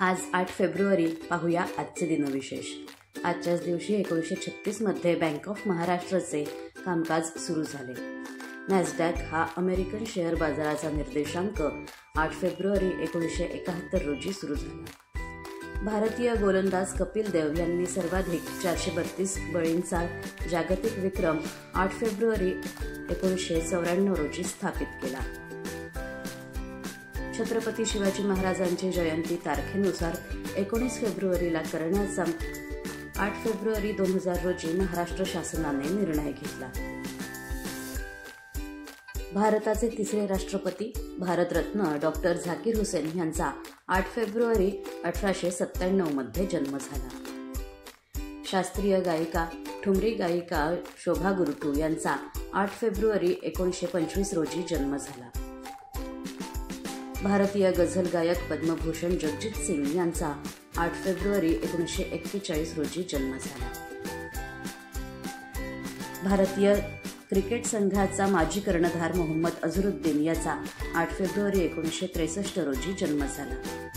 आज 8 फेब्रुवारी पाहूया आजचे दिनविशेष। आजच्याच दिवशी 1936 मध्ये बँक ऑफ महाराष्ट्रचे कामकाज सुरू झाले। नॅस्डॅक हा अमेरिकन शेअर बाजाराचा निर्देशांक 8 फेब्रुवारी 1971 रोजी सुरू झाला। भारतीय गोलंदाज कपिल देव यांनी सर्वाधिक 432 बळींचा जागतिक विक्रम 8 फेब्रुवारी 1994 रोजी स्थापित केला। छत्रपती शिवाजी महाराजांची जयंती तारखेनुसार 19 फेब्रुवारीला करण्याचा 8 फेब्रुवारी 2000 रोजी महाराष्ट्र शासनाने निर्णय घेतला। भारताचे तिसरे राष्ट्रपती भारतरत्न डॉक्टर झाकीर हुसेन यांचा 8 फेब्रुवारी 1897 मध्ये जन्म झाला। शास्त्रीय गायिका ठुमरी गायिका शोभा गुरटू यांचा 8 फेब्रुवारी 1925 रोजी जन्म झाला। भारतीय गझल गायक पद्मभूषण जगजीत सिंग यांचा 8 फेब्रुवारी 1941 रोजी जन्म झाला। भारतीय क्रिकेट संघाचा माजी कर्णधार मोहम्मद अझरुद्दीन याचा 8 फेब्रुवारी 1963 रोजी जन्म झाला।